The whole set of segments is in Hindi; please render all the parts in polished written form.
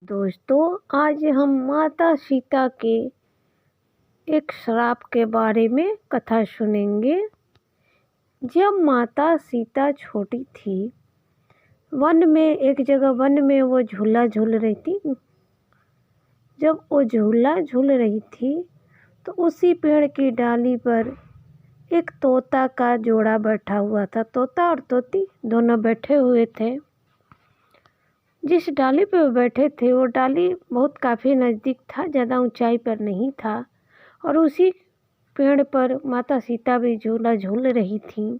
दोस्तों, आज हम माता सीता के एक श्राप के बारे में कथा सुनेंगे। जब माता सीता छोटी थी, एक जगह वन में वो झूला झूल रही थी। जब वो झूला झूल रही थी तो उसी पेड़ की डाली पर एक तोता का जोड़ा बैठा हुआ था। तोता और तोती दोनों बैठे हुए थे। जिस डाली पे वो बैठे थे वो डाली बहुत काफ़ी नज़दीक था, ज़्यादा ऊंचाई पर नहीं था, और उसी पेड़ पर माता सीता भी झूला झूल रही थी।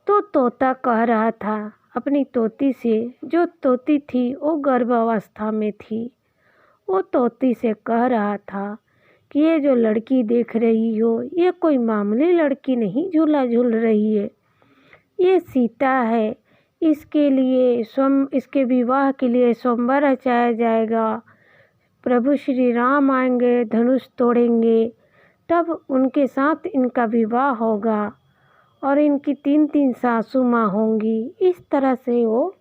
तो तोता कह रहा था अपनी तोती से, जो तोती थी वो गर्भावस्था में थी। वो तोती से कह रहा था कि ये जो लड़की देख रही हो, ये कोई मामूली लड़की नहीं झूला झूल रही है। ये सीता है। इसके विवाह के लिए स्वयंवर रचाया जाएगा। प्रभु श्री राम आएंगे, धनुष तोड़ेंगे, तब उनके साथ इनका विवाह होगा और इनकी 3-3 सासू माँ होंगी। इस तरह से वो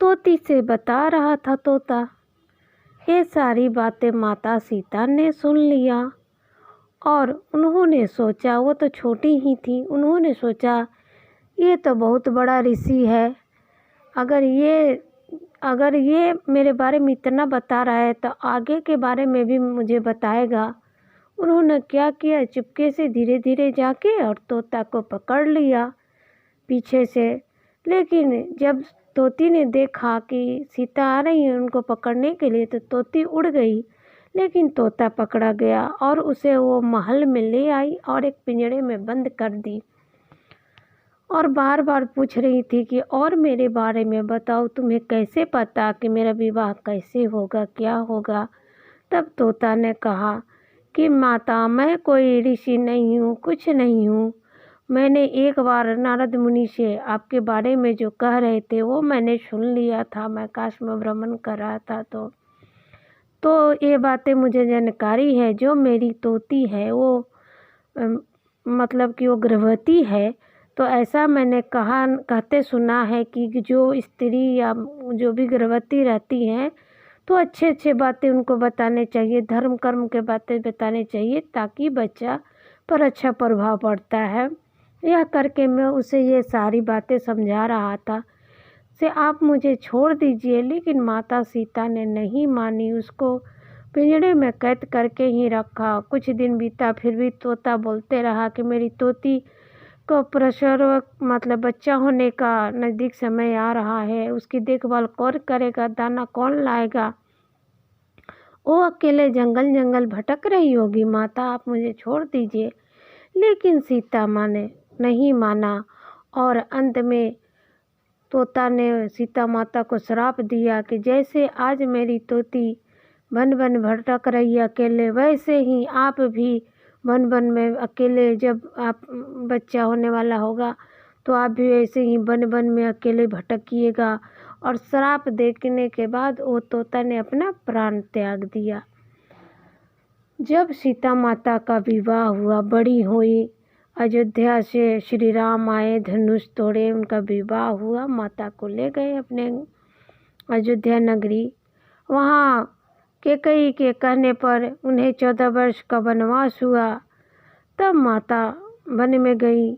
तोती से बता रहा था तोता। ये सारी बातें माता सीता ने सुन लिया और उन्होंने सोचा, वो तो छोटी ही थी, उन्होंने सोचा ये तो बहुत बड़ा ऋषि है। अगर ये मेरे बारे में इतना बता रहा है तो आगे के बारे में भी मुझे बताएगा। उन्होंने क्या किया, चुपके से धीरे धीरे जाके और तोता को पकड़ लिया पीछे से। लेकिन जब तोती ने देखा कि सीता आ रही है उनको पकड़ने के लिए, तो तोती उड़ गई। लेकिन तोता पकड़ा गया और उसे वो महल में ले आई और एक पिंजरे में बंद कर दी और बार बार पूछ रही थी कि और मेरे बारे में बताओ, तुम्हें कैसे पता कि मेरा विवाह कैसे होगा, क्या होगा। तब तोता ने कहा कि माता, मैं कोई ऋषि नहीं हूँ, कुछ नहीं हूँ। मैंने एक बार नारद मुनि से आपके बारे में जो कह रहे थे वो मैंने सुन लिया था। मैं काशी में भ्रमण कर रहा था तो ये बातें मुझे जानकारी है। जो मेरी तोती है वो मतलब कि वो गर्भवती है। तो ऐसा मैंने कहते सुना है कि जो स्त्री या जो भी गर्भवती रहती हैं तो अच्छे अच्छे बातें उनको बताने चाहिए, धर्म कर्म के बातें बताने चाहिए, ताकि बच्चा पर अच्छा प्रभाव पड़ता है। यह करके मैं उसे ये सारी बातें समझा रहा था से आप मुझे छोड़ दीजिए। लेकिन माता सीता ने नहीं मानी, उसको पिंजरे में कैद करके ही रखा। कुछ दिन बीता, फिर भी तोता बोलते रहा कि मेरी तोती को प्रसव मतलब बच्चा होने का नज़दीक समय आ रहा है, उसकी देखभाल कौन करेगा, दाना कौन लाएगा। वो अकेले जंगल जंगल भटक रही होगी, माता आप मुझे छोड़ दीजिए। लेकिन सीता माँ ने नहीं माना और अंत में तोता ने सीता माता को श्राप दिया कि जैसे आज मेरी तोती वन वन भटक रही है अकेले, वैसे ही आप भी वन वन में अकेले, जब आप बच्चा होने वाला होगा तो आप भी ऐसे ही वन वन में अकेले भटकिएगा। और श्राप देखने के बाद वो तोता ने अपना प्राण त्याग दिया। जब सीता माता का विवाह हुआ, बड़ी हुई, अयोध्या से श्री राम आए, धनुष तोड़े, उनका विवाह हुआ, माता को ले गए अपने अयोध्या नगरी। वहाँ कैकेयी के कहने पर उन्हें 14 वर्ष का वनवास हुआ। तब माता वन में गई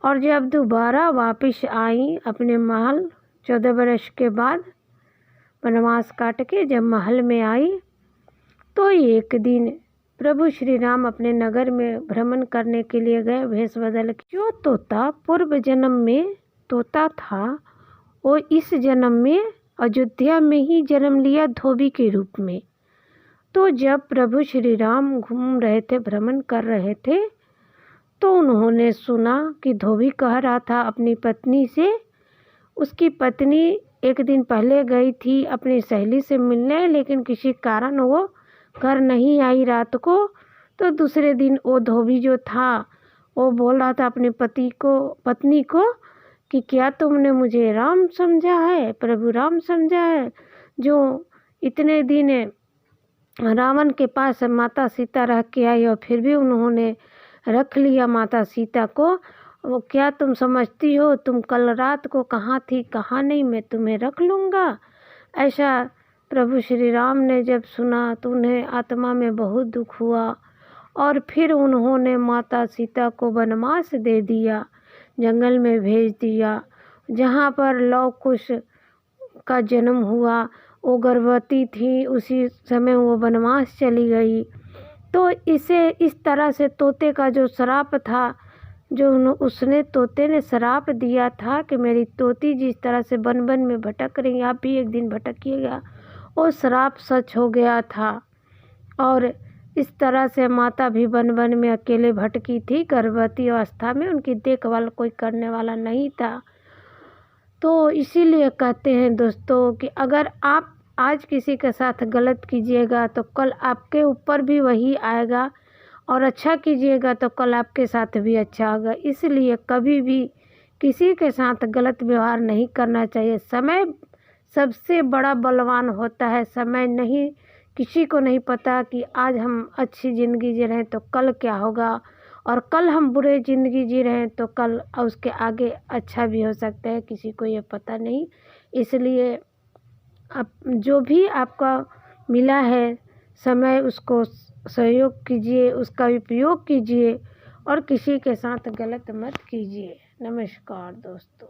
और जब दोबारा वापस आई अपने महल, 14 वर्ष के बाद वनवास काट के जब महल में आई, तो एक दिन प्रभु श्री राम अपने नगर में भ्रमण करने के लिए गए भेष बदल के। जो तोता पूर्व जन्म में तोता था वो इस जन्म में अयोध्या में ही जन्म लिया, धोबी के रूप में। तो जब प्रभु श्री राम घूम रहे थे, भ्रमण कर रहे थे, तो उन्होंने सुना कि धोबी कह रहा था अपनी पत्नी से। उसकी पत्नी एक दिन पहले गई थी अपनी सहेली से मिलने, लेकिन किसी कारण वो घर नहीं आई रात को। तो दूसरे दिन वो धोबी जो था वो बोल रहा था अपने पत्नी को कि क्या तुमने मुझे राम समझा है, प्रभु राम समझा है, जो इतने दिन रावण के पास माता सीता रह के आई और फिर भी उन्होंने रख लिया माता सीता को। वो क्या तुम समझती हो, तुम कल रात को कहाँ थी कहाँ नहीं, मैं तुम्हें रख लूँगा। ऐसा प्रभु श्री राम ने जब सुना तो उन्हें आत्मा में बहुत दुख हुआ और फिर उन्होंने माता सीता को वनवास दे दिया, जंगल में भेज दिया, जहाँ पर लव कुश का जन्म हुआ। वो गर्भवती थी, उसी समय वो वनवास चली गई। तो इसे इस तरह से तोते का जो श्राप था, जो उसने तोते ने श्राप दिया था कि मेरी तोती जिस तरह से वन वन में भटक रही, आप भी एक दिन भटकिएगा, वो श्राप सच हो गया था। और इस तरह से माता भी वन वन में अकेले भटकी थी, गर्भवती अवस्था में, उनकी देखभाल कोई करने वाला नहीं था। तो इसीलिए कहते हैं दोस्तों कि अगर आप आज किसी के साथ गलत कीजिएगा तो कल आपके ऊपर भी वही आएगा, और अच्छा कीजिएगा तो कल आपके साथ भी अच्छा होगा। इसलिए कभी भी किसी के साथ गलत व्यवहार नहीं करना चाहिए। समय सबसे बड़ा बलवान होता है। समय नहीं, किसी को नहीं पता कि आज हम अच्छी ज़िंदगी जी रहे हैं तो कल क्या होगा, और कल हम बुरे ज़िंदगी जी रहे हैं तो कल उसके आगे अच्छा भी हो सकता है, किसी को ये पता नहीं। इसलिए आप जो भी आपका मिला है समय, उसको सहयोग कीजिए, उसका उपयोग कीजिए और किसी के साथ गलत मत कीजिए। नमस्कार दोस्तों।